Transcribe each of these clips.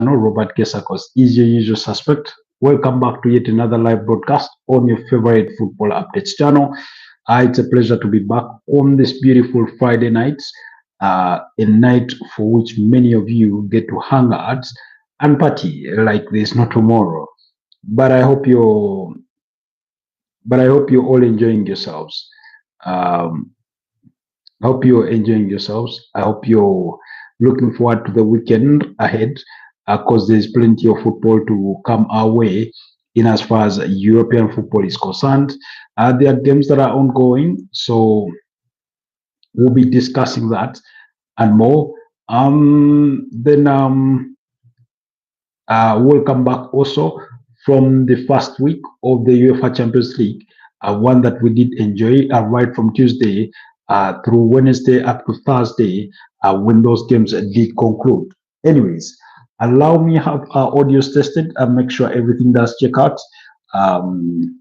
channel, Robert Kesakos is your usual suspect. Welcome back to yet another live broadcast on your favorite football updates channel. It's a pleasure to be back on this beautiful Friday night, a night for which many of you get to hang out and party like there's no tomorrow. But I hope you're, but I hope you're all enjoying yourselves. Um, I hope you're enjoying yourselves. I hope you're looking forward to the weekend ahead because there's plenty of football to come our way in as far as European football is concerned. There are games that are ongoing, so we'll be discussing that and more. Then we'll come back also from the first week of the UEFA Champions League, one that we did enjoy right from Tuesday through Wednesday up to Thursday when those games did conclude. Anyways, allow me have our audios tested and make sure everything does check out. Um,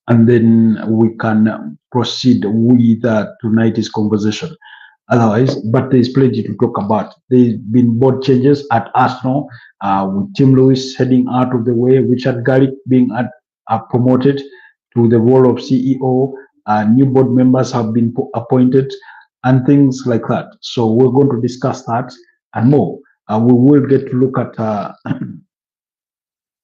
and then we can proceed with tonight's conversation. Otherwise, but there's plenty to talk about. There's been board changes at Arsenal, with Tim Lewis heading out of the way, Richard Garlick being promoted to the role of CEO, new board members have been appointed, and things like that. So we're going to discuss that and more. We will get to look at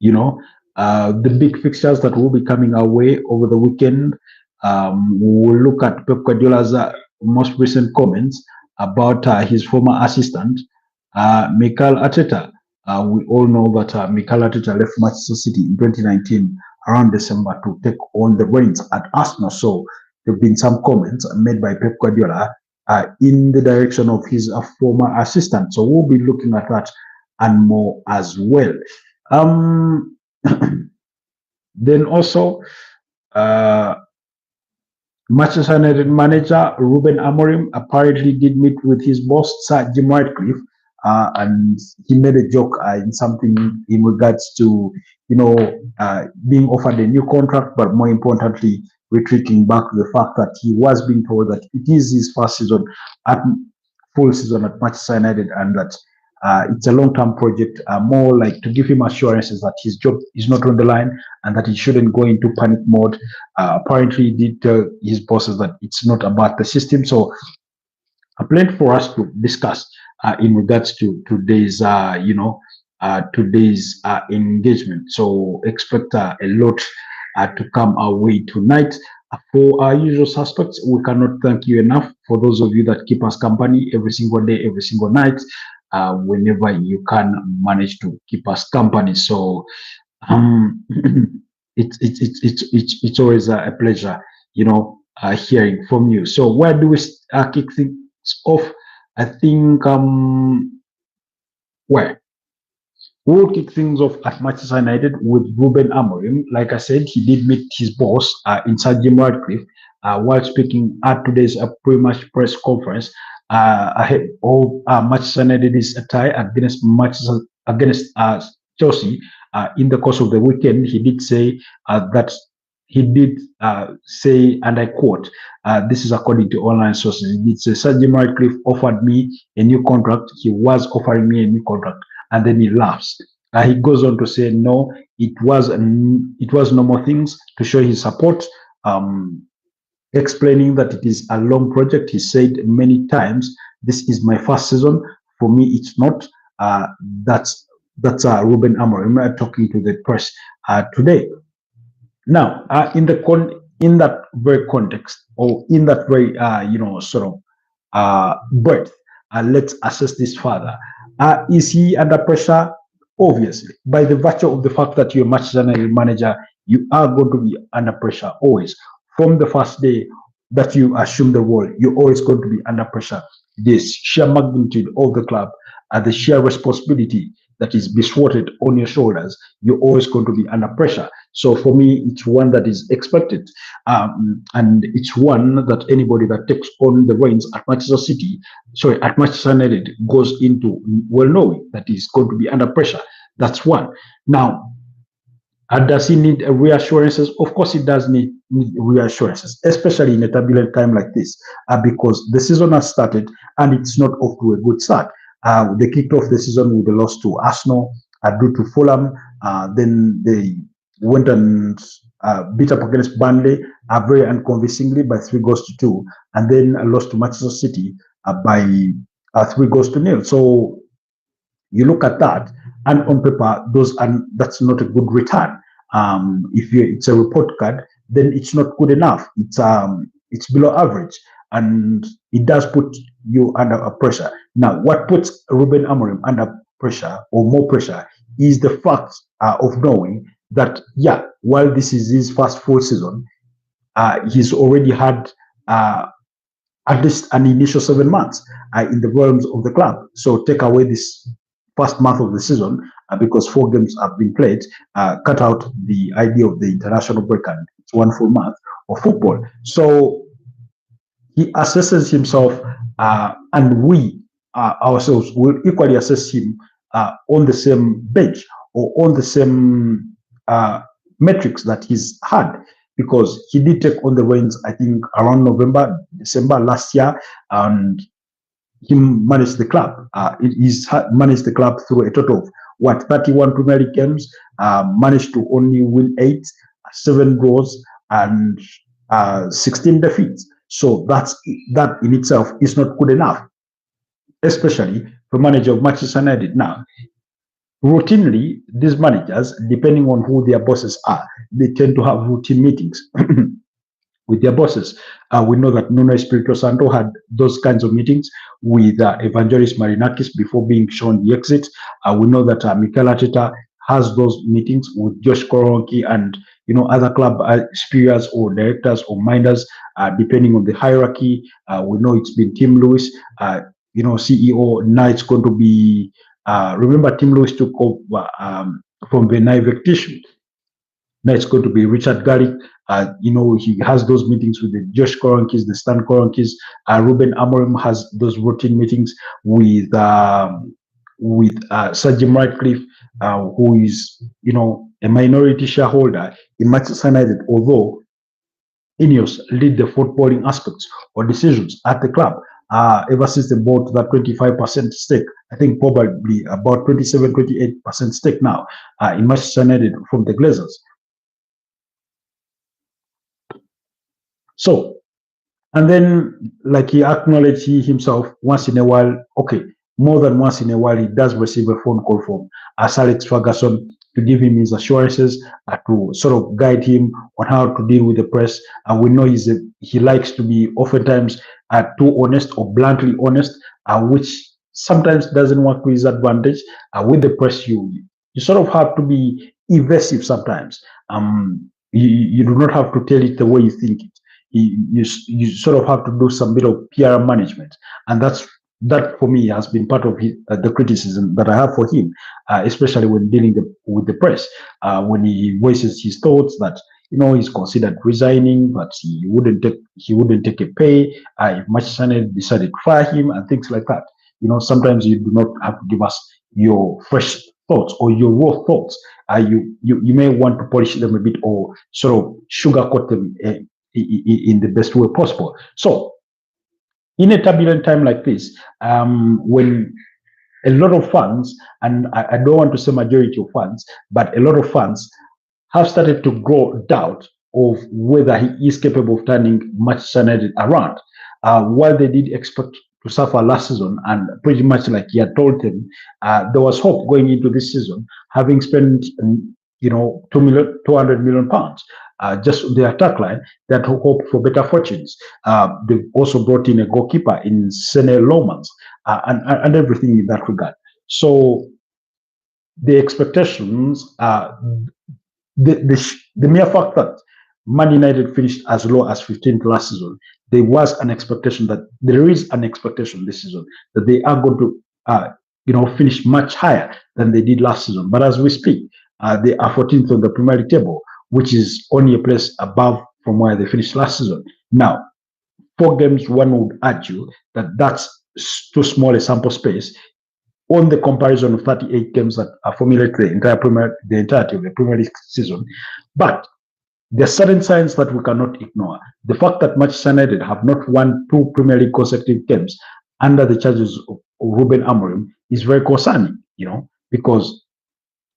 you know, the big fixtures that will be coming our way over the weekend. We will look at Pep Guardiola's most recent comments about his former assistant, Mikel Arteta. We all know that Mikel Arteta left Manchester City in 2019 around December to take on the reins at Arsenal. So there have been some comments made by Pep Guardiola in the direction of his former assistant. So we'll be looking at that and more as well. Um, then also, uh, Manchester United manager Ruben Amorim apparently did meet with his boss, Sir Jim Ratcliffe, and he made a joke in something in regards to, being offered a new contract, but more importantly, retreating back to the fact that he was being told that it is his first season at full season at Manchester United, and that it's a long-term project, more like to give him assurances that his job is not on the line and that he shouldn't go into panic mode. Apparently, he did tell his bosses that it's not about the system. So, a plan for us to discuss in regards to today's engagement. So, expect a lot to come our way tonight. For our usual suspects, we cannot thank you enough for those of you that keep us company every single day, every single night. Whenever you can manage to keep us company. So it's always a pleasure, hearing from you. So where do we kick things off? I think where we'll kick things off at Manchester United with Ruben Amorim. Like I said, he did meet his boss in Sir Jim Ratcliffe while speaking at today's pre-match press conference. Ahead of Manchester United's tie against Chelsea in the course of the weekend, he did say that he did say, and I quote, this is according to online sources, he did say, Sir Jim Ratcliffe offered me a new contract. He was offering me a new contract, and then he laughs. He goes on to say, no, it was normal things to show his support. Explaining that it is a long project. He said many times, this is my first season. For me, it's not. That's Ruben Amorim talking to the press today. Now, in that very context, or in that very birth, let's assess this further. Is he under pressure? Obviously, by the virtue of the fact that you're a Manchester United manager, you are going to be under pressure always. From the first day that you assume the role, you're always going to be under pressure. The sheer magnitude of the club, the sheer responsibility that is bestowed on your shoulders, you're always going to be under pressure. So for me, it's one that is expected. And it's one that anybody that takes on the reins at at Manchester United goes into well knowing that he's going to be under pressure. That's one. Now, does he need reassurances? Of course, he does need reassurances, especially in a turbulent time like this, because the season has started and it's not off to a good start. They kicked off the season with a loss to Arsenal, drew to Fulham. Then they went and beat up against Burnley very unconvincingly by 3 goals to 2, and then lost to Manchester City by 3 goals to 0. So you look at that, and on paper, that's not a good return. If it's a report card, then it's not good enough. It's below average, and it does put you under a pressure. Now, what puts Ruben Amorim under pressure or more pressure is the fact of knowing that, yeah, while this is his first full season, he's already had at least an initial 7 months in the realms of the club. So take away this first month of the season because 4 games have been played, cut out the idea of the international break, and it's 1 full month of football. So he assesses himself, and we ourselves will equally assess him on the same bench or on the same metrics that he's had, because he did take on the reins, I think, around November, December last year, and he managed the club. He's managed the club through a total of 31 Premier League games, managed to only win 8, 7 draws, and 16 defeats. So that in itself is not good enough, especially for manager of Manchester United. Now, routinely, these managers, depending on who their bosses are, they tend to have routine meetings with their bosses. We know that Nuno Espirito Santo had those kinds of meetings with Evangelos Marinakis before being shown the exit. We know that Mikel Arteta has those meetings with Josh Koronki and other club superiors or directors or minders, depending on the hierarchy. We know it's been Tim Lewis, CEO. Now it's going to be. Remember, Tim Lewis took over from Venai Vectishim. Now it's going to be Richard Garrick. He has those meetings with the Josh Koronkis, the Stan Koronkis. Ruben Amorim has those routine meetings with Sir Jim Ratcliffe, who is, a minority shareholder in Manchester United, although Ineos lead the footballing aspects or decisions at the club. Ever since they bought that 25% stake, I think probably about 27, 28% stake now in Manchester United from the Glazers. So, and then, like he acknowledged, he himself, once in a while, more than once in a while, he does receive a phone call from Sir Alex Ferguson to give him his assurances, to sort of guide him on how to deal with the press. And we know he likes to be oftentimes too honest or bluntly honest, which sometimes doesn't work to his advantage. With the press, you sort of have to be evasive sometimes. You do not have to tell it the way you think it. You sort of have to do some bit of PR management, and that for me has been part of the criticism that I have for him, especially when dealing with the press. When he voices his thoughts that he's considered resigning, but he wouldn't take a pay if Manchester United decided to fire him and things like that. Sometimes you do not have to give us your fresh thoughts or your raw thoughts. You may want to polish them a bit or sort of sugarcoat them in the best way possible. So, in a turbulent time like this, when a lot of fans, and I don't want to say majority of fans, but a lot of fans have started to grow doubt of whether he is capable of turning Manchester United around. While they did expect to suffer last season, and pretty much like he had told them, there was hope going into this season, having spent 200 million pounds. Just on the attack line, that hope for better fortunes. They've also brought in a goalkeeper in Sene Lomans, and everything in that regard. So the expectations, the mere fact that Man United finished as low as 15th last season, there is an expectation this season that they are going to finish much higher than they did last season. But as we speak, they are 14th on the Premier League table, which is only a place above from where they finished last season. Now, 4 games, one would argue that that's too small a sample space on the comparison of 38 games that are formulated the entirety of the Premier League season. But there are certain signs that we cannot ignore. The fact that Manchester United have not won 2 Premier League consecutive games under the charges of Ruben Amorim is very concerning, because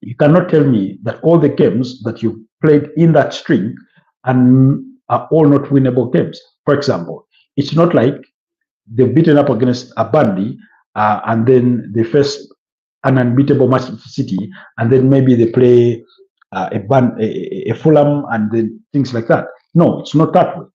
you cannot tell me that all the games that you've played in that string and are all not winnable games. For example, it's not like they've beaten up against a Burnley and then they face an unbeatable Manchester City, and then maybe they play a Fulham and then things like that. No, it's not that way.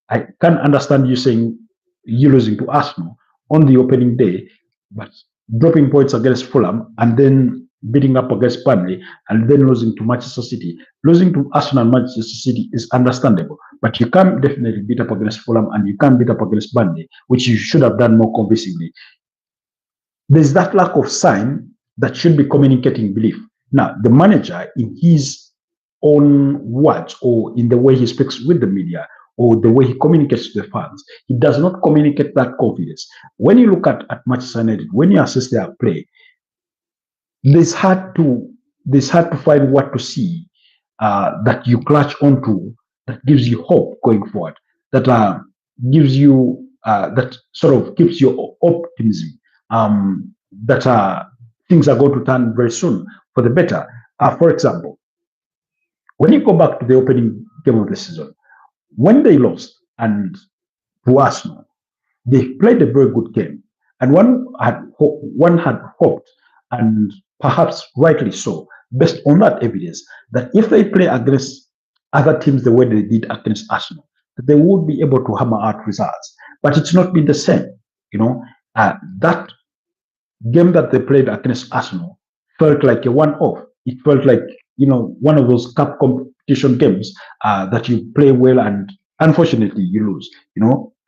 I can understand you saying you losing to Arsenal on the opening day, but dropping points against Fulham and then beating up against Burnley and then losing to Manchester City. Losing to Arsenal and Manchester City is understandable, but you can't definitely beat up against Fulham and you can't beat up against Burnley, which you should have done more convincingly. There's that lack of sign that should be communicating belief. Now, the manager, in his own words or in the way he speaks with the media or the way he communicates to the fans, he does not communicate that confidence. When you look at Manchester United, when you assess their play, there's hard to find what to see that you clutch onto that gives you hope going forward, that gives you that sort of keeps your optimism that things are going to turn very soon for the better. For example, when you go back to the opening game of the season, when they lost and to Arsenal, they played a very good game, and one had hoped, and perhaps rightly so, based on that evidence, that if they play against other teams the way they did against Arsenal, that they would be able to hammer out results. But it's not been the same. That game that they played against Arsenal felt like a one-off. It felt like one of those cup competition games that you play well and unfortunately you lose.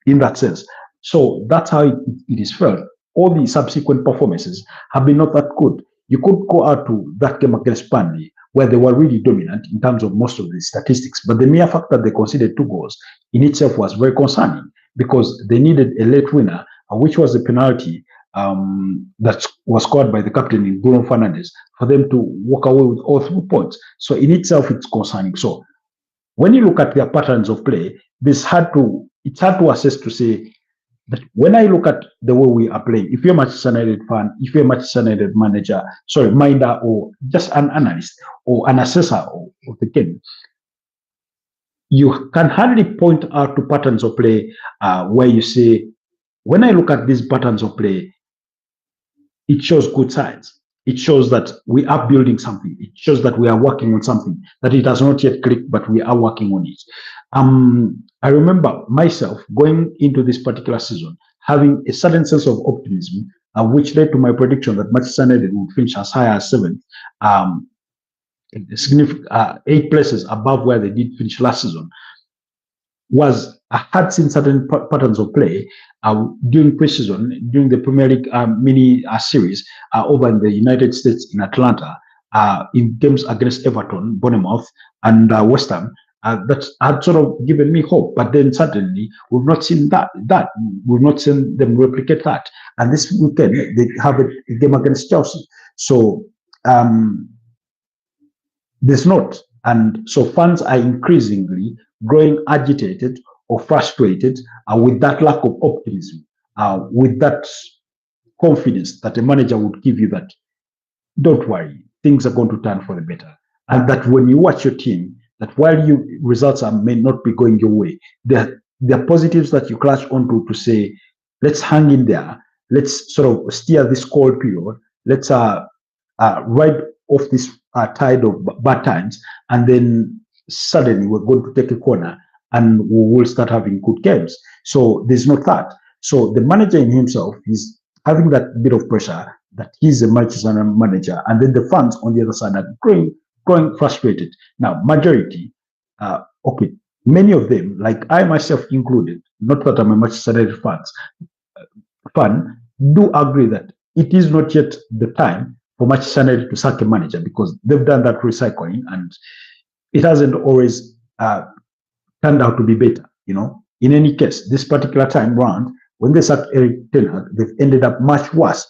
In that sense. So that's how it is felt. All the subsequent performances have been not that good. You could go out to that game against Burnley, where they were really dominant in terms of most of the statistics, but the mere fact that they conceded 2 goals in itself was very concerning because they needed a late winner, which was a penalty that was scored by the captain in Bruno Fernandes for them to walk away with all 3 points. So in itself, it's concerning. So when you look at their patterns of play, it's hard to assess to say that when I look at the way we are playing, if you're a Manchester United fan, if you're a Manchester United minder, or just an analyst or an assessor of the game, you can hardly point out to patterns of play where you say, when I look at these patterns of play, it shows good signs. It shows that we are building something. It shows that we are working on something, that it has not yet clicked, but we are working on it. I remember myself going into this particular season, having a certain sense of optimism, which led to my prediction that Manchester United would finish as high as 7th, significant 8 places above where they did finish last season. I had seen certain patterns of play during preseason, during the Premier League mini series over in the United States in Atlanta, in games against Everton, Bournemouth, and West Ham. That had sort of given me hope, but then suddenly we've not seen that. We've not seen them replicate that. And this weekend they have a game against Chelsea. So there's not. And so fans are increasingly growing agitated or frustrated with that lack of optimism, with that confidence that a manager would give you that, don't worry, things are going to turn for the better. And that when you watch your team, that while your results may not be going your way, there are positives that you clutch onto to say, let's hang in there, let's sort of steer this cold period, let's ride off this tide of bad times, and then suddenly we're going to take a corner and we will start having good games. So there's not that. So the manager in himself is having that bit of pressure that he's a Manchester manager, and then the fans on the other side are growing frustrated. Now, majority, many of them, like I myself included, not that I'm a Manchester United fan, do agree that it is not yet the time for Manchester United to sack a manager because they've done that recycling and it hasn't always turned out to be better. In any case, this particular time round, when they sacked Eric Ten Hag, they've ended up much worse,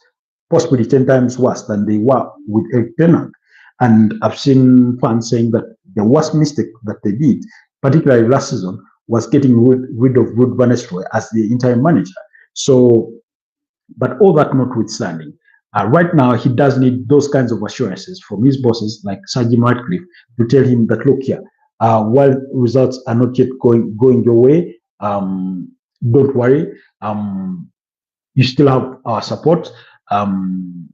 possibly 10 times worse than they were with Eric Ten Hag. And I've seen fans saying that the worst mistake that they did, particularly last season, was getting rid of Ruud van Nistelrooy as the interim manager. So But all that notwithstanding, right now he does need those kinds of assurances from his bosses like Sir Jim Ratcliffe to tell him that, look here, while results are not yet going your way, don't worry. You still have our support. Um,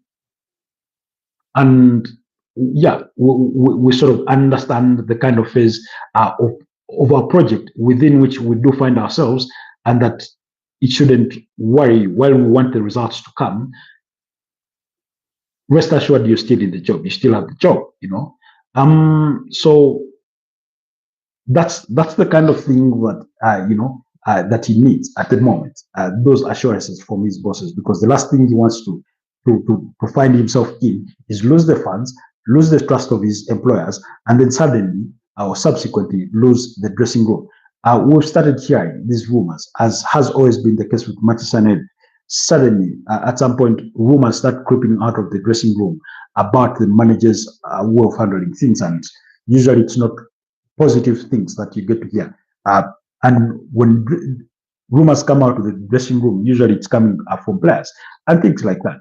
and yeah, we sort of understand the kind of phase of our project within which we do find ourselves, and that it shouldn't worry while we want the results to come. Rest assured, you're still in the job. You still have the job, you know. So that's the kind of thing that that he needs at the moment. Those assurances from his bosses, because the last thing he wants to find himself in is lose the funds, lose the trust of his employers, and then suddenly or subsequently lose the dressing room. We've started hearing these rumors, as has always been the case with Manchester United. Suddenly, at some point, rumors start creeping out of the dressing room about the manager's way of handling things, and usually it's not positive things that you get to hear. And when rumors come out of the dressing room, usually it's coming from players and things like that.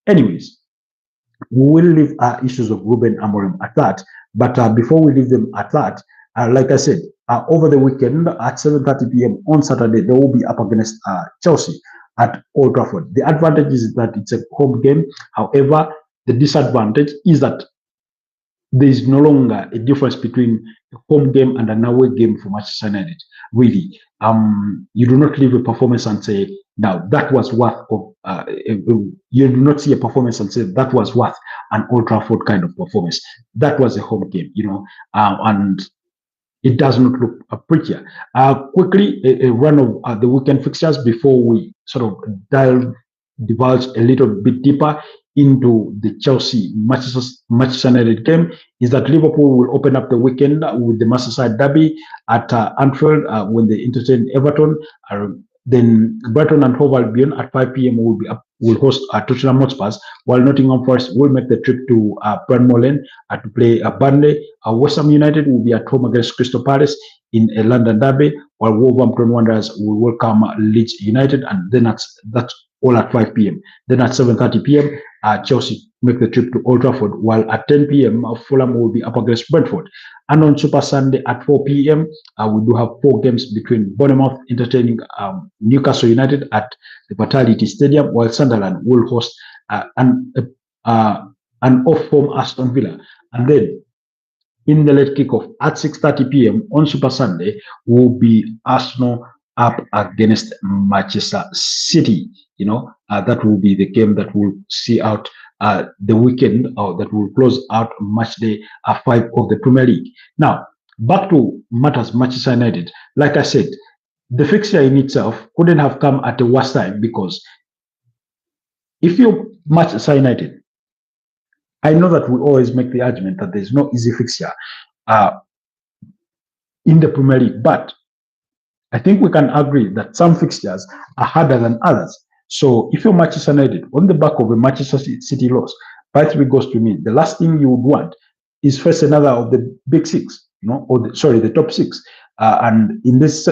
Anyways, we will leave issues of Ruben Amorim at that. But before we leave them at that, like I said, over the weekend at 7:30 p.m. on Saturday, they will be up against Chelsea at Old Trafford. The advantage is that it's a home game. However, the disadvantage is that there is no longer a difference between a home game and an away game for Manchester United. Really, you do not leave a performance and say, now that was worth of. You do not see a performance and say that was worth an Old Trafford kind of performance. That was a home game, you know, and it does not look prettier. Quickly, a run of the weekend fixtures before we sort of divulge a little bit deeper into the Chelsea Manchester United game is that Liverpool will open up the weekend with the Merseyside derby at Anfield when they entertain Everton. Then Brighton and Hove Albion at 5 p.m. will host Tottenham Hotspur, while Nottingham Forest will make the trip to Bramall Lane to play Burnley. West Ham United will be at home against Crystal Palace in a London derby, while Wolverhampton Wanderers will welcome Leeds United, and then that's all at 5 p.m. Then at 7:30 p.m., Chelsea make the trip to Old Trafford, while at 10 p.m., Fulham will be up against Brentford. And on Super Sunday at 4 p.m., we do have 4 games between Bournemouth entertaining Newcastle United at the Vitality Stadium, while Sunderland will host an off-form Aston Villa. And then in the late kickoff at 6:30 p.m. on Super Sunday will be Arsenal up against Manchester City. You know, that will be the game that will see out the weekend, or that will close out match day 5 of the Premier League. Now, back to matters Manchester United. Like I said, the fixture in itself couldn't have come at a worse time, because if you Manchester United, I know that we always make the argument that there's no easy fixture in the Premier League, but I think we can agree that some fixtures are harder than others. So if you're Manchester United, on the back of a Manchester City loss by 3 goals to nil, the last thing you would want is face another of the big 6, you know, or the top 6. And in this,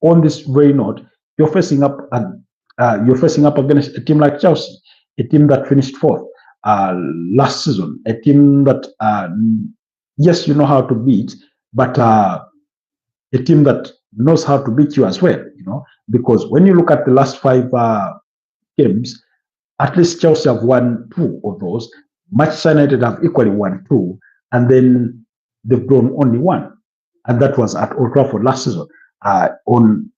on this very note, you're facing up against a team like Chelsea, a team that finished 4th last season, a team that yes, you know how to beat, but a team that knows how to beat you as well, you know, because when you look at the last 5 games, at least Chelsea have won 2 of those. Manchester United have equally won 2, and then they've drawn only 1, and that was at Old Trafford last season. In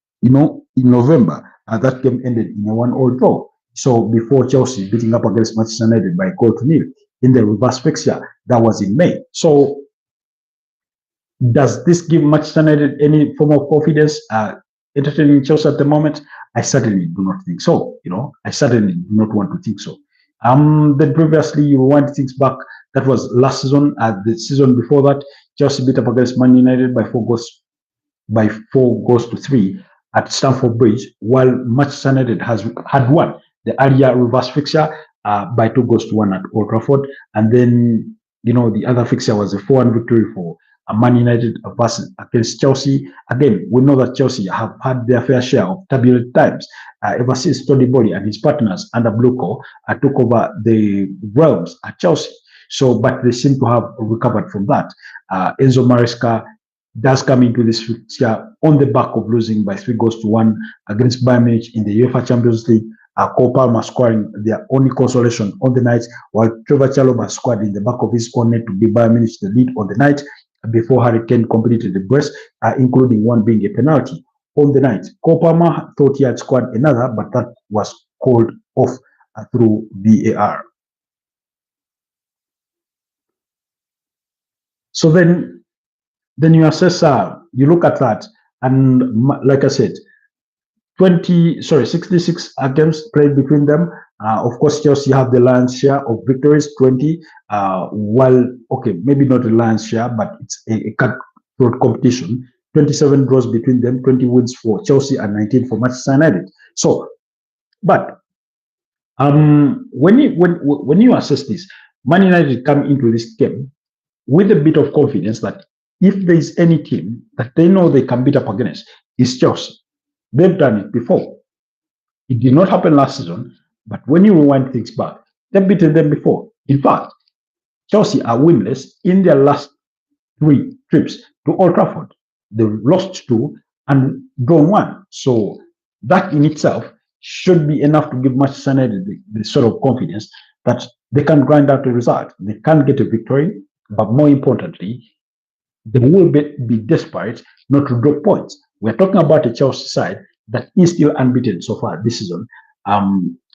November, that game ended in a 1-1 draw. So before Chelsea beating up against Manchester United by 1-0 in the reverse fixture, that was in May. So does this give Manchester United any form of confidence entertaining Chelsea at the moment? I certainly do not think so. You know, I certainly do not want to think so. Then previously, you wind things back. That was last season. The season before that, Chelsea beat up against Man United by 4 goals to 3 at Stamford Bridge, while Manchester United had won the earlier reverse fixture by 2 goals to 1 at Old Trafford, and then the other fixture was a 4-1 victory for Man United versus against Chelsea. Again, we know that Chelsea have had their fair share of turbulent times ever since Tony Bolly and his partners under Bluco took over the realms at Chelsea. So, but they seem to have recovered from that. Enzo Maresca does come into this fixture on the back of losing by 3-1 against Bayern Munich in the UEFA Champions League. Cole Palmer scoring their only consolation on the night, while Trevor Chalobah scored in the back of his own net to give Bayern Munich the lead on the night before Harry Kane completed the brace, including one being a penalty on the night. Cole Palmer thought he had scored another, but that was called off through VAR. So then you assess, you look at that, and like I said, 66 games played between them. Of course, Chelsea have the lion's share of victories, 20. While, okay, maybe not the lion's share, but it's a cutthroat competition. 27 draws between them, 20 wins for Chelsea and 19 for Manchester United. So, but when you assess this, Man United come into this game with a bit of confidence that if there is any team that they know they can beat up against, it's Chelsea. They've done it before. It did not happen last season, but when you rewind things back, they've beaten them before. In fact, Chelsea are winless in their last 3 trips to Old Trafford. They lost 2 and drawn 1. So that in itself should be enough to give Manchester United the sort of confidence that they can grind out a result. They can get a victory, but more importantly, they will be desperate not to drop points. We're talking about a Chelsea side that is still unbeaten so far this season,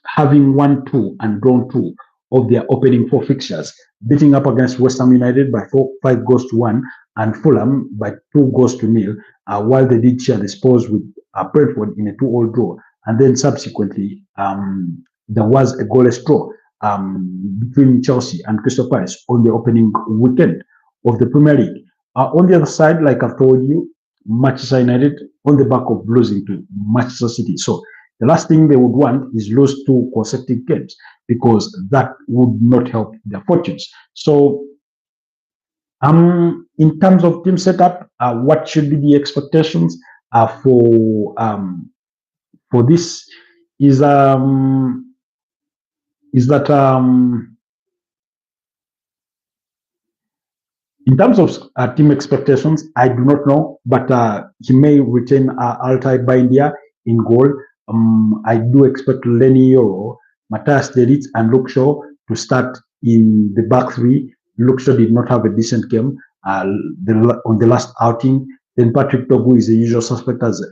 having won 2 and drawn 2 of their opening 4 fixtures, beating up against West Ham United by 5-1 and Fulham by 2-0, while they did share the spoils with Brentford in a 2-all draw. And then subsequently, there was a goalless draw between Chelsea and Crystal Palace on the opening weekend of the Premier League. On the other side, like I've told you, Manchester United on the back of losing to Manchester City. So the last thing they would want is lose 2 consecutive games, because that would not help their fortunes. So in terms of team setup, what should be the expectations for this is that in terms of team expectations, I do not know, but he may retain Altai Bindia in goal. I do expect Lenny Yoro, Matthias De Ligt, and Luke Shaw to start in the back 3. Luke Shaw did not have a decent game on the last outing. Then Patrick Togu is the usual suspect as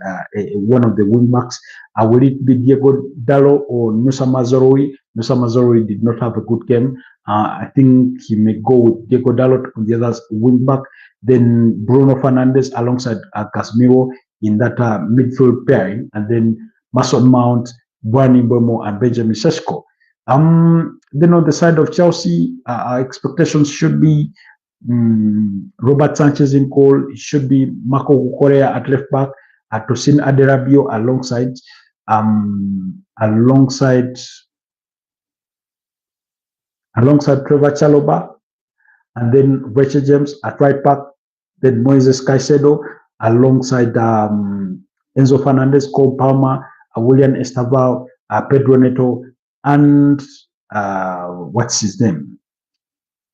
one of the wing backs. Will it be Diego Dallo or Nusa Mazoroi? Nusa Mazoroi did not have a good game. I think he may go with Diego Dalot on the other wing back. Then Bruno Fernandes alongside Casemiro in that midfield pairing. And then Mason Mount, Bryan Mbeumo, and Benjamin Sesko. Then on the side of Chelsea, our expectations should be Robert Sanchez in goal. It should be Marco Correa at left back, Tosin Aderabio alongside Trevor Chalobah, and then Rachel James at right back, then Moises Caicedo alongside Enzo Fernandez, Cole Palmer, William Estaval, Pedro Neto, and what's his name?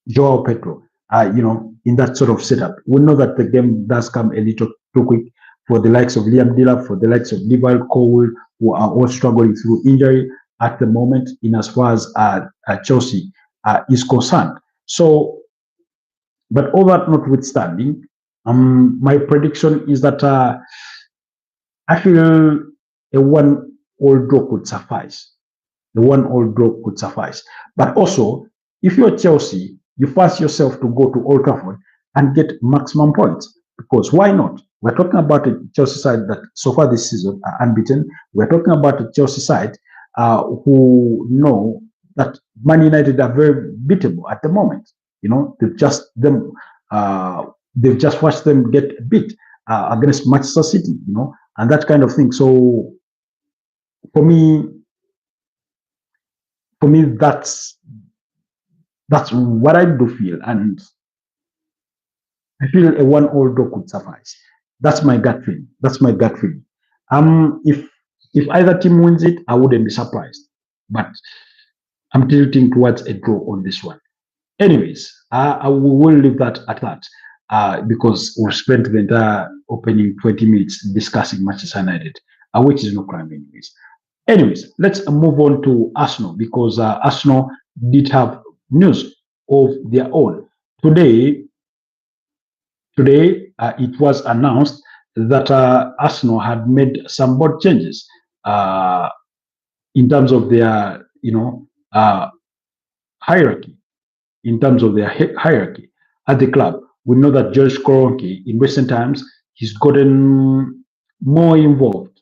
Joao Pedro. In that sort of setup. We know that the game does come a little too quick for the likes of Liam Delap, for the likes of Levi Colwill, who are all struggling through injury at the moment in as far as Chelsea is concerned. So, but all that notwithstanding, my prediction is that I feel a 1-all draw could suffice. The 1-all draw could suffice. But also, if you're Chelsea, you force yourself to go to Old Trafford and get maximum points. Because why not? We're talking about a Chelsea side that so far this season are unbeaten. We're talking about a Chelsea side who know that Man United are very beatable at the moment. They've just watched them get beat against Manchester City, and that kind of thing. So for me, that's what I do feel. And I feel a one-all draw could suffice. That's my gut feeling. That's my gut feeling. If either team wins it, I wouldn't be surprised. But I'm tilting towards a draw on this one. Anyways, I will leave that at that because we've spent the entire opening 20 minutes discussing Manchester United, which is no crime, anyways. Anyways, let's move on to Arsenal because Arsenal did have news of their own. Today, today, it was announced that Arsenal had made some board changes in terms of their, hierarchy. In terms of their hierarchy at the club. We know that George Koronki, in recent times, he's gotten more involved,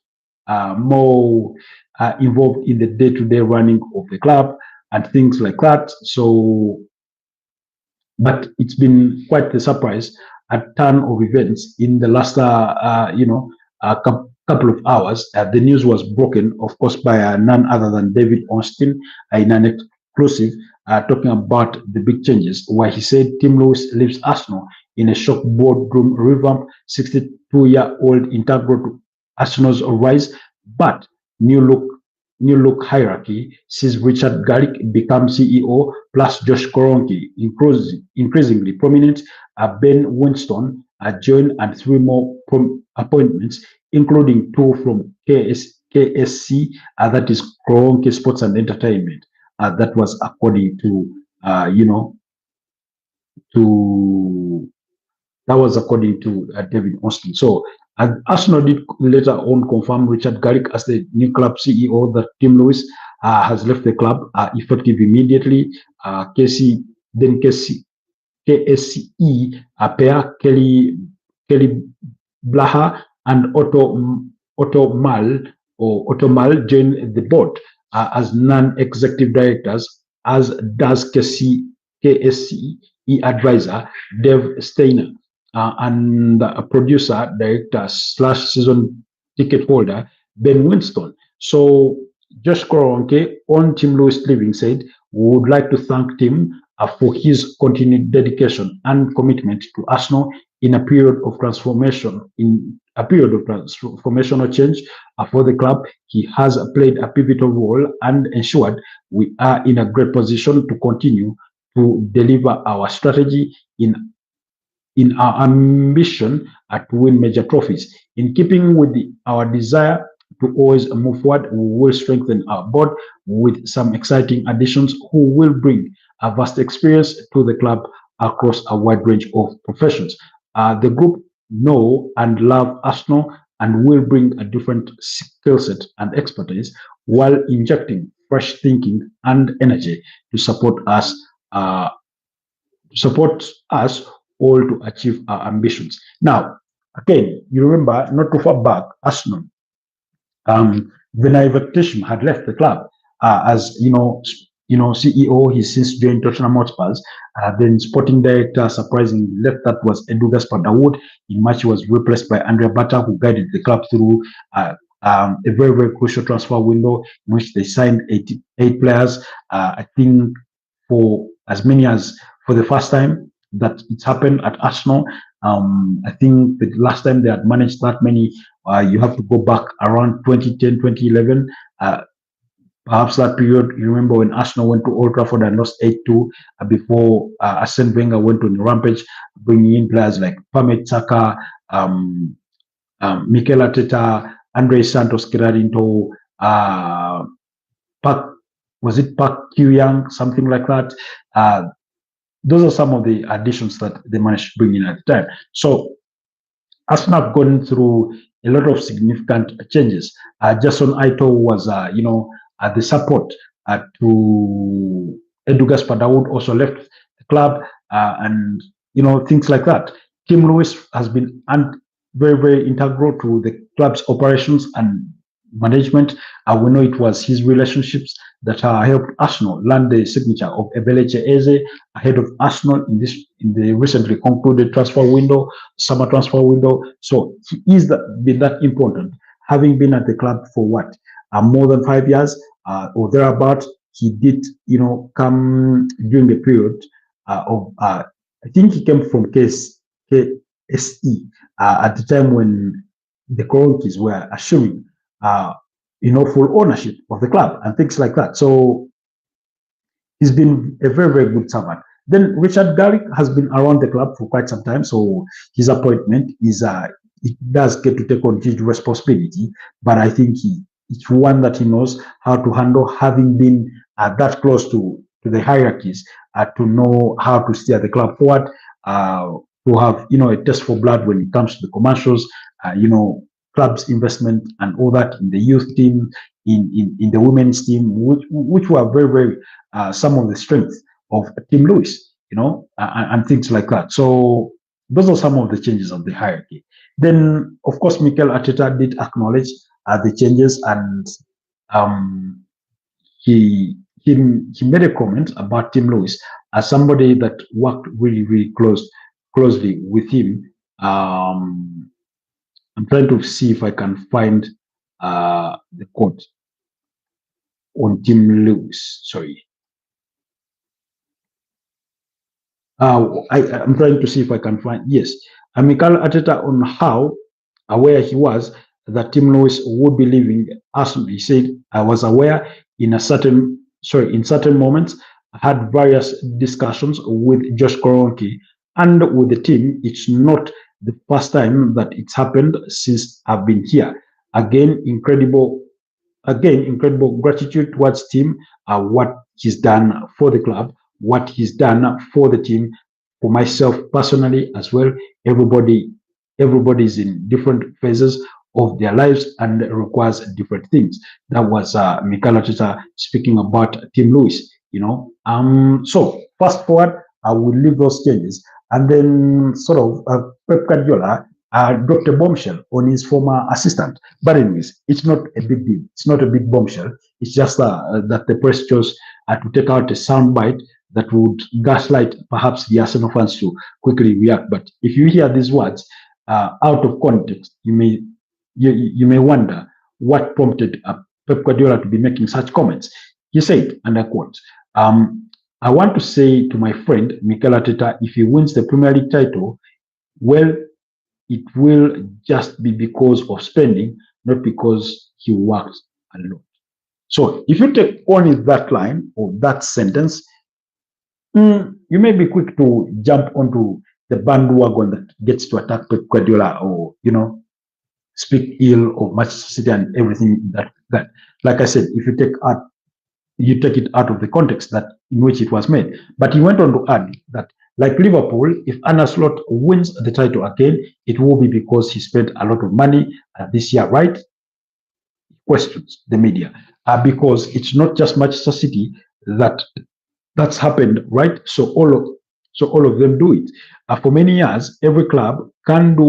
more involved in the day-to-day running of the club and things like that. So, but it's been quite a surprise, a turn of events in the last, couple of hours. The news was broken, of course, by none other than David Austin in an exclusive talking about the big changes, where he said Tim Lewis leaves Arsenal in a shock boardroom revamp, 62-year-old integral to Arsenal's rise, but new look new look hierarchy sees Richard Garrick become CEO, plus Josh Koronki, increasingly prominent, Ben Winston joined, and three more appointments, including two from KSC, that is Koronki Sports and Entertainment. That was according to, to that was according to David Austin. So Arsenal did later on confirm Richard Garrick as the new club CEO, that Tim Lewis has left the club effective immediately. KSCE pair Kelly Blaha and Otto Mal joined the board as non-executive directors, as does KSCE advisor Dave Steiner and a producer, director slash season ticket holder Ben Winston. So Josh Koronke on Tim Lewis leaving said, "We would like to thank Tim for his continued dedication and commitment to Arsenal in a period of transformation, in a period of transformational change for the club. He has played a pivotal role and ensured we are in a great position to continue to deliver our strategy in our ambition to win major trophies. In keeping with our desire to always move forward, we will strengthen our board with some exciting additions who will bring a vast experience to the club across a wide range of professions. The group know and love Arsenal and will bring a different skill set and expertise while injecting fresh thinking and energy to support us all to achieve our ambitions." Now, again, you remember not too far back, Arsenal, Vinay Venkatesham had left the club as CEO. He's since joined Tottenham Hotspur. Then sporting director surprisingly left. That was Edu Gaspar Dawood. In March, he was replaced by Andrea Bata, who guided the club through a very, very crucial transfer window in which they signed eight players. I think for as many as for the first time that it's happened at Arsenal. I think the last time they had managed that many, you have to go back around 2010, 2011. Perhaps that period, you remember when Arsenal went to Old Trafford and lost 8-2 before Arsene Wenger went on the rampage, bringing in players like Pamet Saka, Mikel Arteta, Andre Santos Kirarinto, was it Park Kyung, something like that. Those are some of the additions that they managed to bring in at the time. So Arsenal have gone through a lot of significant changes. Jason Aito was, the support to Edu Gaspar Dawood also left the club, and things like that. Tim Lewis has been very, very integral to the club's operations and management. We know it was his relationships that helped Arsenal land the signature of Ebeleche Eze ahead of Arsenal in the recently concluded summer transfer window. So he is been that important, having been at the club for what, more than 5 years or thereabout. He did, come during the period of. I think he came from KSE at the time when the Kroenkes were assuming, full ownership of the club and things like that. So he's been a very, very good servant. Then Richard Garrick has been around the club for quite some time, so his appointment is it does get to take on huge responsibility, but I think it's one that he knows how to handle, having been that close to the hierarchies, to know how to steer the club forward, to have a taste for blood when it comes to the commercials, club's investment and all that in the youth team, in the women's team, which were very, very some of the strengths of Tim Lewis, and things like that. So those are some of the changes of the hierarchy. Then, of course, Mikel Arteta did acknowledge the changes, and um, he made a comment about Tim Lewis as somebody that worked really, really closely with him. I'm trying to see if I can find the quote on Tim Lewis. Sorry. I'm trying to see if I can find, yes, Mikel Arteta, on how aware he was that Tim Lewis would be leaving Arsenal. He said, I was aware in certain moments. I had various discussions with Josh Kroenke and with the team. It's not the first time that it's happened since I've been here. Incredible gratitude towards Tim, what he's done for the club, what he's done for the team, for myself personally as well. Everybody's in different phases of their lives and requires different things. That was Mikel Arteta speaking about Tim Lewis. So fast forward, I will leave those changes, and then sort of Pep Guardiola dropped a bombshell on his former assistant. But anyways, it's not a big deal. It's not a big bombshell. It's just that the press chose to take out a soundbite that would gaslight perhaps the Arsenal fans to quickly react. But if you hear these words out of context, you may wonder what prompted Pep Guardiola to be making such comments. He said, and I quote, I want to say to my friend Mikel Arteta, if he wins the Premier League title, well, it will just be because of spending, not because he worked a lot. So if you take only that line or that sentence, you may be quick to jump onto the bandwagon that gets to attack Pep Guardiola, or speak ill of Manchester City and everything that. Like I said, if you take it out of the context that in which it was made. But he went on to add that, like Liverpool, if Arne Slot wins the title again, it will be because he spent a lot of money this year, right? Questions the media, because it's not just Manchester City that's happened, right? So all of them do it. For many years, every club can do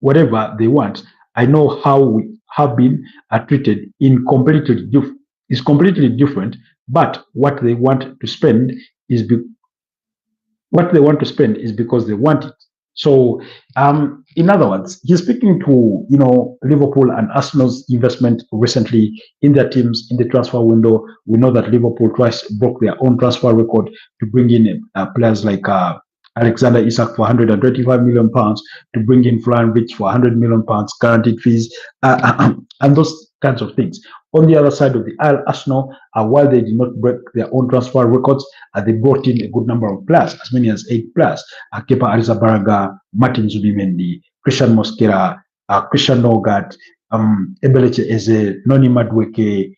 whatever they want. I know how we have been treated is completely different, but what they want to spend is because they want it. So, in other words, he's speaking to Liverpool and Arsenal's investment recently in their teams in the transfer window. We know that Liverpool twice broke their own transfer record to bring in players like Alexander Isak for 125 million pounds, to bring in Florian Wirtz for 100 million pounds, guaranteed fees, and those kinds of things. On the other side of the aisle, Arsenal, while they did not break their own transfer records, they brought in a good number of players, as many as 8 players. Kepa Arrizabalaga, Martin Zubimendi, Christian Mosquera, Christian Norgard, Ebeleche Eze, Noni Madueke,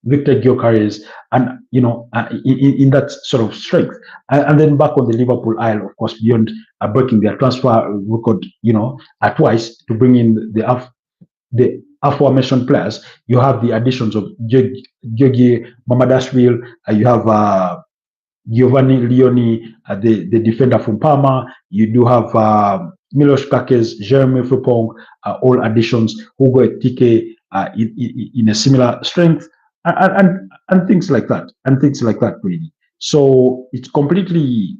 Victor Gyökeres, and in that sort of strength, and then back on the Liverpool aisle, of course, beyond breaking their transfer record, twice to bring in the aforementioned players, you have the additions of Georgi Mamadashvili, you have Giovanni Leoni, the defender from Parma, you do have Milos Kakes, Jeremy Frimpong, all additions, Hugo Ekitike in a similar strength, and things like that, really. So it's completely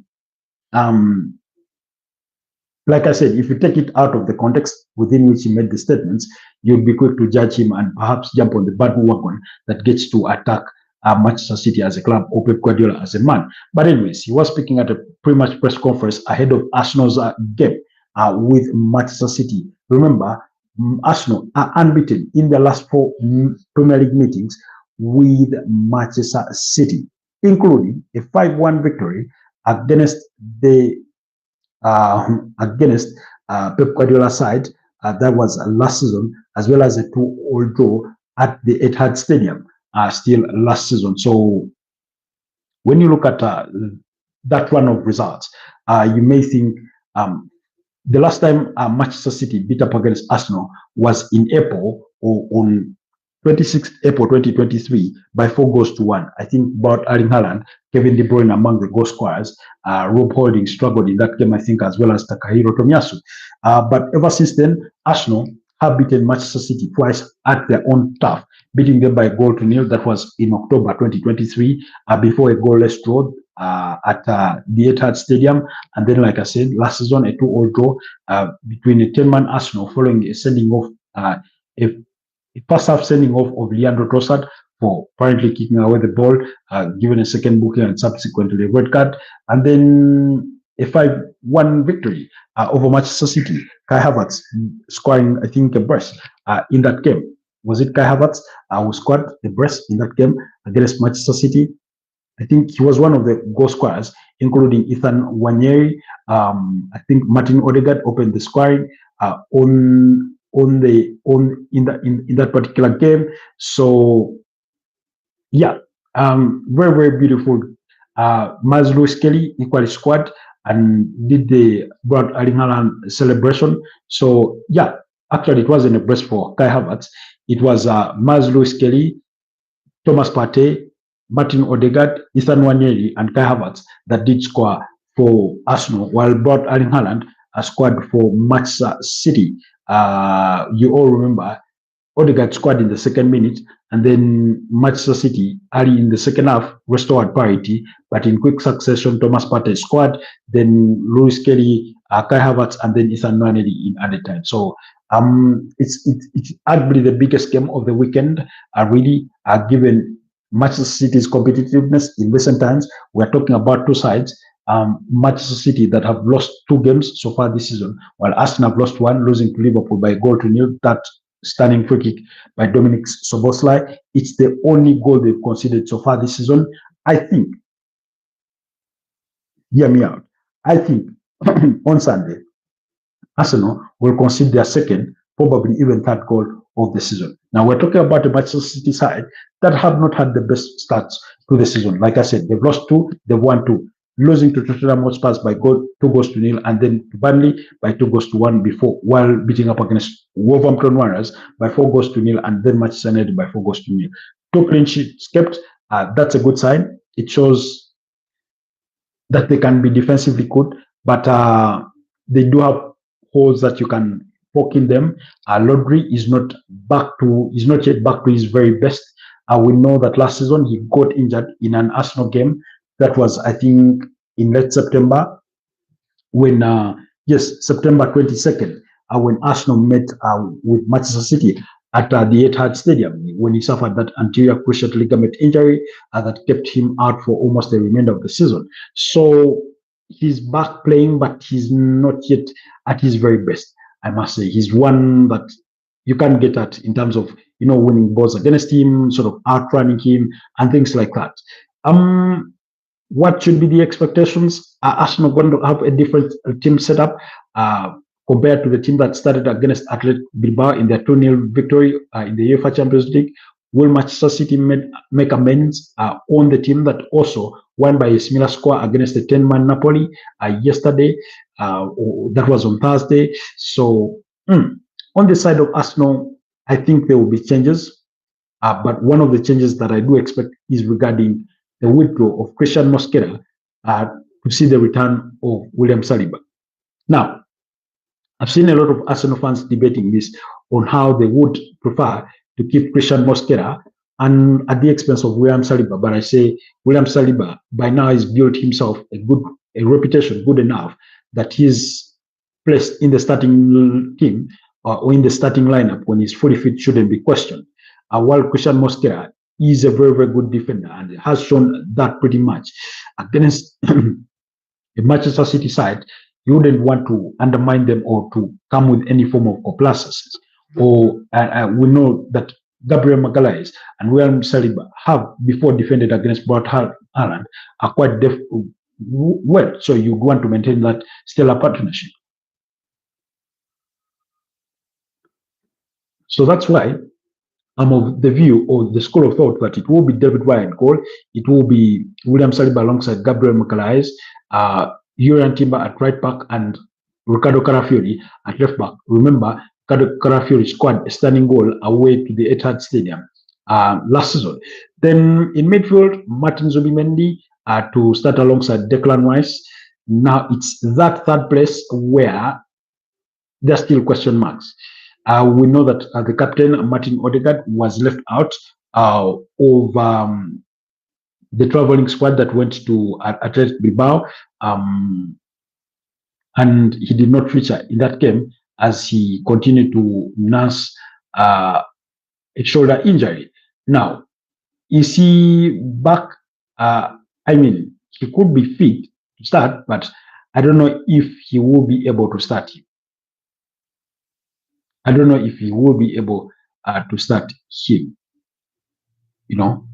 like I said, if you take it out of the context within which he made the statements, you'll be quick to judge him and perhaps jump on the bandwagon that gets to attack Manchester City as a club or Pep Guardiola as a man. But anyways, he was speaking at a pre-match press conference ahead of Arsenal's game with Manchester City. Remember, Arsenal are unbeaten in their last four Premier League meetings with Manchester City, including a 5-1 victory against the against Pep Guardiola side. That was last season, as well as a 2-2 draw at the Etihad Stadium still last season. So when you look at that run of results, you may think the last time Manchester City beat up against Arsenal was in April or on 26th April 2023 by 4-1. I think about Erling Haaland, Kevin De Bruyne among the goal scorers. Rob Holding struggled in that game, I think, as well as Takahiro Tomiyasu. But ever since then, Arsenal have beaten Manchester City twice at their own turf, beating them by 0-0. That was in October 2023, before a goalless draw at the Etihad Stadium. And then, like I said, last season, a 2-2 draw between a 10-man Arsenal following a sending off, a first half sending off of Leandro Trossard for apparently kicking away the ball, given a second booking and subsequently a red card. And then a 5-1 victory over Manchester City. Kai Havertz scoring, I think, a brace in that game. Was it Kai Havertz who scored the brace in that game against Manchester City? I think he was one of the goal scorers, including Ethan Nwaneri. I think Martin Odegaard opened the scoring in that particular game. So yeah, very, very beautiful. Miles Lewis Kelly equally scored and did the Brad Erling Haaland celebration. So yeah, actually it wasn't a brace for Kai Havertz. It was Miles Lewis Kelly, Thomas Partey, Martin Odegaard, Ethan Nwaneri, and Kai Havertz that did score for Arsenal, while Brad Erling Haaland scored for Manchester City. You all remember Odegaard scored in the second minute, and then Manchester City early in the second half restored parity, but in quick succession, Thomas Partey scored, then Lewis Kelly, Kai Havertz, and then Ethan Nwaneri in added time. So it's arguably the biggest game of the weekend, really, given Manchester City's competitiveness in recent times. We're talking about two sides. Manchester City that have lost 2 games so far this season, while Arsenal have lost 1, losing to Liverpool by 0-0. That stunning free kick by Dominic Szoboszlai. It's the only goal they've conceded so far this season. I think, hear me out, I think on Sunday, Arsenal will concede their second, probably even third goal of the season. Now, we're talking about the Manchester City side that have not had the best starts to the season. Like I said, they've lost 2, they've won 2. Losing to Tottenham Hotspur by 2-0, and then to Burnley by 2-1 before, while beating up against Wolverhampton Wanderers by 4-0, and then Manchester United by 4-0. 2 clean sheets kept. That's a good sign. It shows that they can be defensively good, but they do have holes that you can poke in them. Lodri is not yet back to his very best. We know that last season he got injured in an Arsenal game. That was, I think, in late September, when, September 22nd, when Arsenal met with Manchester City at the Etihad Stadium, when he suffered that anterior cruciate ligament injury that kept him out for almost the remainder of the season. So he's back playing, but he's not yet at his very best, I must say. He's one that you can't get at in terms of, winning balls against him, sort of outrunning him, and things like that. What should be the expectations? Are Arsenal going to have a different team setup compared to the team that started against Athletic Bilbao in their 2-0 victory in the UEFA Champions League? Will Manchester City make amends on the team that also won by a similar score against the 10-man Napoli yesterday? That was on Thursday. So on the side of Arsenal, I think there will be changes. But one of the changes that I do expect is regarding the withdrawal of Christian Mosquera to see the return of William Saliba. Now, I've seen a lot of Arsenal fans debating this on how they would prefer to keep Christian Mosquera and at the expense of William Saliba. But I say William Saliba by now has built himself a reputation good enough that he's placed in the starting team or in the starting lineup when he's fully fit shouldn't be questioned. While Christian Mosquera is a very, very good defender and has shown that pretty much against a Manchester City side. You wouldn't want to undermine them or to come with any form of complacency. Or we know that Gabriel Magalhaes and William Saliba have before defended against Brad Haaland are quite well. So you want to maintain that stellar partnership. So that's why I'm of the view or the school of thought that it will be David Raya at goal, it will be William Saliba alongside Gabriel Magalhaes, Urian Timber at right back, and Ricardo Carafiori at left back. Remember, Ricardo Carafiori scored a stunning goal away to the Etihad Stadium last season. Then in midfield, Martin Zubimendi to start alongside Declan Rice. Now it's that third place where there's still question marks. We know that the captain, Martin Odegaard, was left out of the traveling squad that went to Athletic Bilbao, and he did not feature in that game as he continued to nurse a shoulder injury. Now, is he back? I mean, he could be fit to start, but I don't know if he will be able to start him. I don't know if he will be able to start him. You know,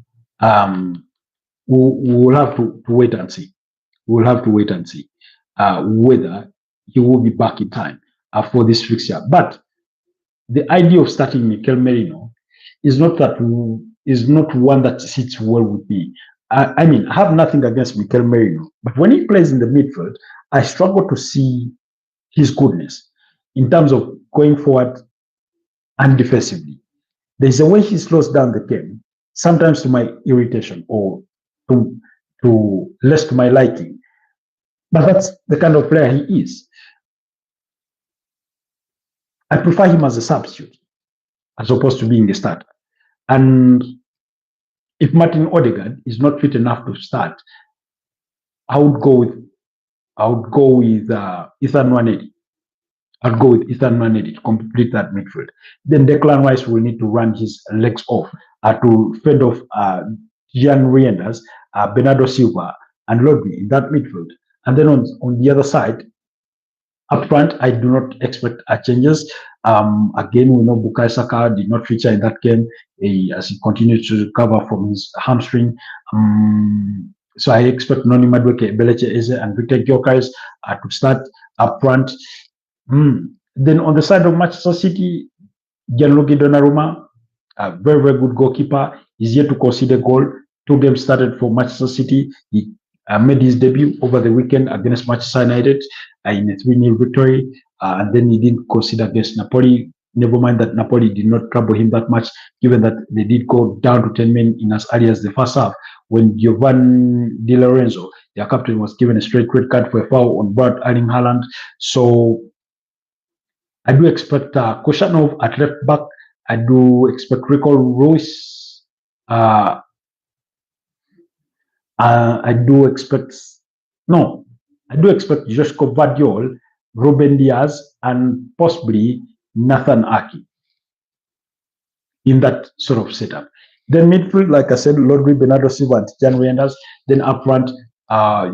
we'll have to wait and see. We'll have to wait and see whether he will be back in time for this fixture. But the idea of starting Mikel Merino is not one that sits well with me. I mean, I have nothing against Mikel Merino, but when he plays in the midfield, I struggle to see his goodness in terms of going forward and defensively. There's a way he slows down the game, sometimes to my irritation or to less to my liking. But that's the kind of player he is. I prefer him as a substitute as opposed to being the starter. And if Martin Odegaard is not fit enough to start, I would go with Ethan Nwaneri. I'd go with Ethan Nwaneri to complete that midfield. Then Declan Rice will need to run his legs off to fend off Gian Reinders, Bernardo Silva, and Rodri in that midfield. And then on the other side, up front, I do not expect changes. Again, we know Bukayo Saka did not feature in that game as he continued to recover from his hamstring. So I expect Noni Madueke, Beleche Eze, and Victor Gyökeres to start up front. Then on the side of Manchester City, Gianluigi Donnarumma, a very, very good goalkeeper, is yet to concede a goal. 2 games started for Manchester City. He made his debut over the weekend against Manchester United in a 3-0 victory, and then he didn't concede against Napoli. Never mind that Napoli did not trouble him that much, given that they did go down to 10 men in as early as the first half, when Giovanni Di Lorenzo, their captain, was given a straight red card for a foul on Brad Erling Haaland. So I do expect Koshanov at left back. I do expect Rico Ruiz. I do expect Joshko Vadiol, Ruben Diaz, and possibly Nathan Aki in that sort of setup. Then midfield, like I said, Rodri, Bernardo Silva, and Jan Reinders. Then up front,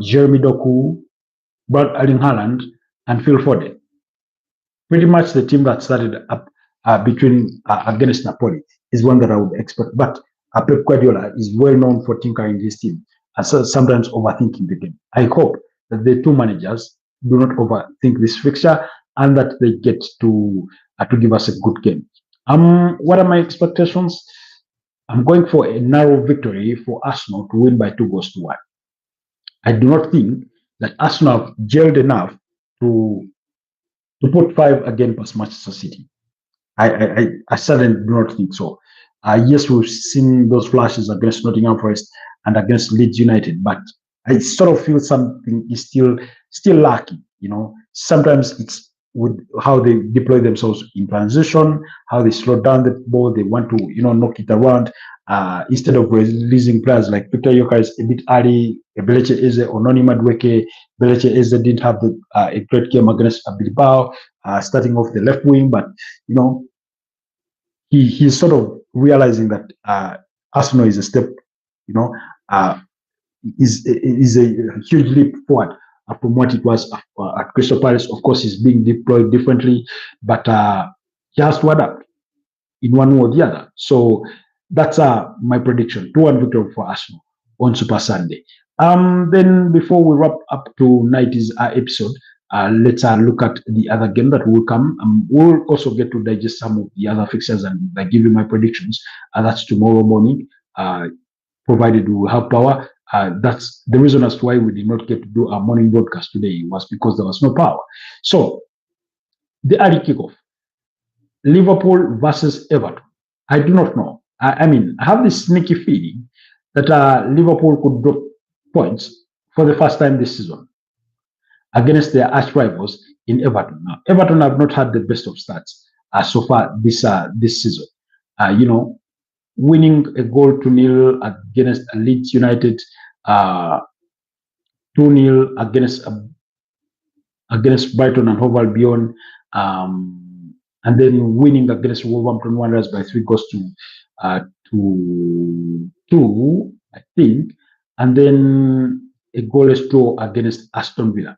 Jeremy Doku, Brad Erling Haaland, and Phil Foden. Pretty much the team that started up against Napoli is one that I would expect. But Pep Guardiola is well known for tinkering his team and sometimes overthinking the game. I hope that the two managers do not overthink this fixture and that they get to give us a good game. What are my expectations? I'm going for a narrow victory for Arsenal to win by 2-1. I do not think that Arsenal have gelled enough to put 5 again past Manchester City. I certainly do not think so. Yes, we've seen those flashes against Nottingham Forest and against Leeds United, but I sort of feel something is still lacking. You know, sometimes it's with how they deploy themselves in transition, how they slow down the ball, they want to knock it around instead of releasing players like Victor Gyökeres a bit early. Beleche Eze or Noni Madueke. Beleche Eze didn't have a great game against Bilbao, starting off the left wing, but he's sort of realizing that Arsenal is a step, you know, uh, is a huge leap forward from what it was at Crystal Palace. Of course, it's being deployed differently, but he has to adapt in one way or the other. So that's my prediction: 2-1 victory for Arsenal on Super Sunday. Then before we wrap up tonight's episode, let's look at the other game that will come. We'll also get to digest some of the other fixtures and give you my predictions. That's tomorrow morning. Provided we have power. That's the reason as to why we did not get to do our morning broadcast today, was because there was no power. So the early kickoff, Liverpool versus Everton. I do not know. I mean, I have this sneaky feeling that Liverpool could drop points for the first time this season against their arch rivals in Everton. Now, Everton have not had the best of starts so far this season. You know, winning a goal to nil against Leeds United, 2-0 against Brighton and Hove Albion, and then winning against Wolverhampton Wanderers by 3 goals to 2, I think, and then a goalless draw against Aston Villa.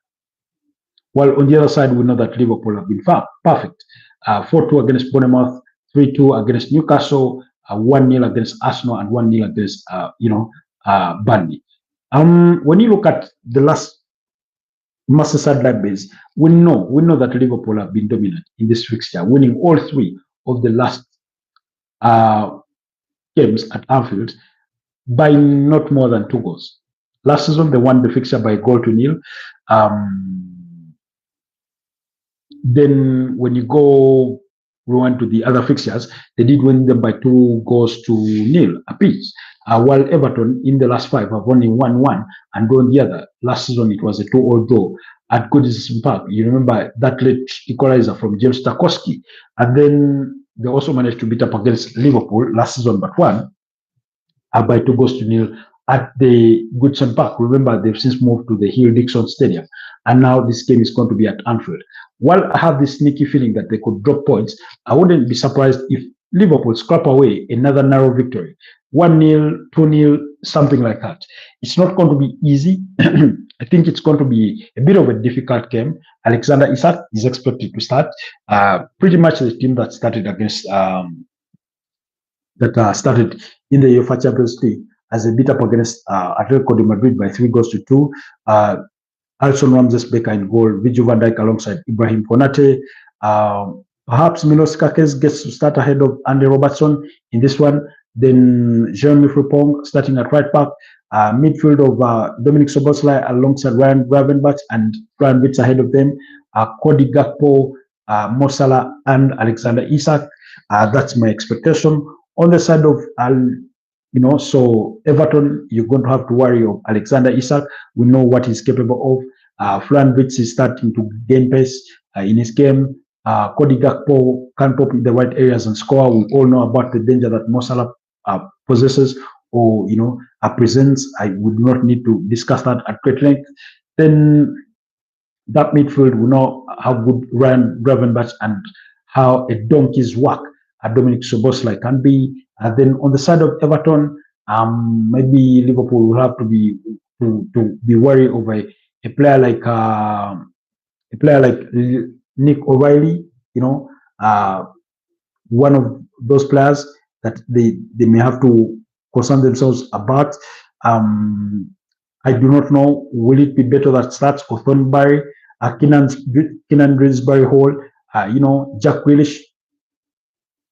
While on the other side, we know that Liverpool have been perfect. 4-2 against Bournemouth, 3-2 against Newcastle, 1-0 against Arsenal, and 1-0 against Burnley. When you look at the last Merseyside derbies, we know that Liverpool have been dominant in this fixture, winning all 3 of the last games at Anfield by not more than 2 goals. Last season, they won the fixture by 1-0. Then when you go rewind to the other fixtures, they did win them by 2 goals to nil apiece. While Everton in the last 5 have only won 1 and drawn the other. Last season it was a 2-2 draw at Goodison Park. You remember that late equalizer from James Tarkowski. And then they also managed to beat up against Liverpool last season, but won by 2 goals to nil at the Goodison Park. Remember, they've since moved to the Hill Dixon Stadium, and now this game is going to be at Anfield. While I have this sneaky feeling that they could drop points, I wouldn't be surprised if Liverpool scrap away another narrow victory, 1-0, 2-0, something like that. It's not going to be easy. I think it's going to be a bit of a difficult game. Alexander Isak is expected to start. Pretty much the team that started against started in the UEFA Champions League as a beat up against Atletico de Madrid by 3 goals to 2. Alson Ramsey-Becker in goal, Virgil van Dijk alongside Ibrahim Konate. Perhaps Milos Kakes gets to start ahead of Andy Robertson in this one. Then Jeremy Frimpong starting at right back. Midfield of Dominic Szoboszlai alongside Ryan Gravenberch and Florian Wirtz ahead of them. Cody Gakpo, Mo Salah and Alexander Isak. That's my expectation. On the side of so Everton, you're going to have to worry of Alexander Isak. We know what he's capable of. Florian Wirtz is starting to gain pace in his game. Cody Gakpo can pop in the right areas and score. We all know about the danger that Mo Salah possesses or presents. I would not need to discuss that at great length. Then that midfield, we know how good Ryan Gravenberch and how a donkey's work Dominic Szoboszlai can be. Then on the side of Everton, maybe Liverpool will have to be wary of a player like Nick O'Reilly. One of those players that they may have to concern themselves about. I do not know. Will it be better that starts or Thornberry, Keenan Greensbury Hall, Jack Grealish?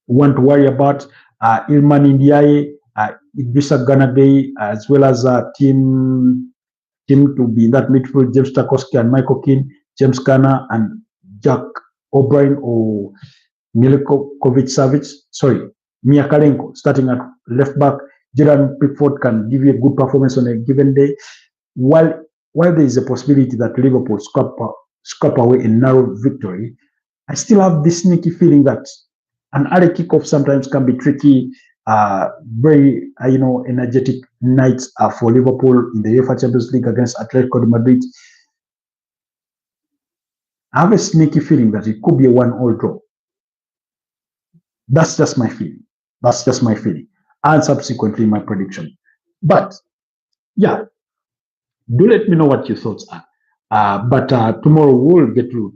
Want to worry about Ilman Ndiaye, Idrissa Ganaday, as well as team to be in that midfield, James Tarkowski and Michael Keane, James Garner and Jack O'Brien or Milinkovic-Savic, Miakalenko starting at left back. Jordan Pickford can give you a good performance on a given day. While there is a possibility that Liverpool scrap away a narrow victory, I still have this sneaky feeling that an early kickoff sometimes can be tricky. Very energetic nights for Liverpool in the UEFA Champions League against Atletico de Madrid. I have a sneaky feeling that it could be a 1-1 draw. That's just my feeling. and subsequently my prediction. But yeah, do let me know what your thoughts are. But tomorrow we'll get to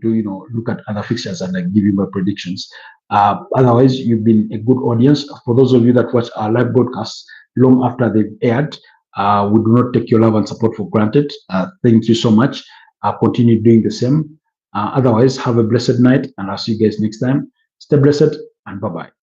look at other fixtures and give you my predictions. Otherwise, you've been a good audience. For those of you that watch our live broadcasts long after they've aired, we do not take your love and support for granted. Thank you so much. Continue doing the same. Otherwise, have a blessed night, and I'll see you guys next time. Stay blessed, and bye bye.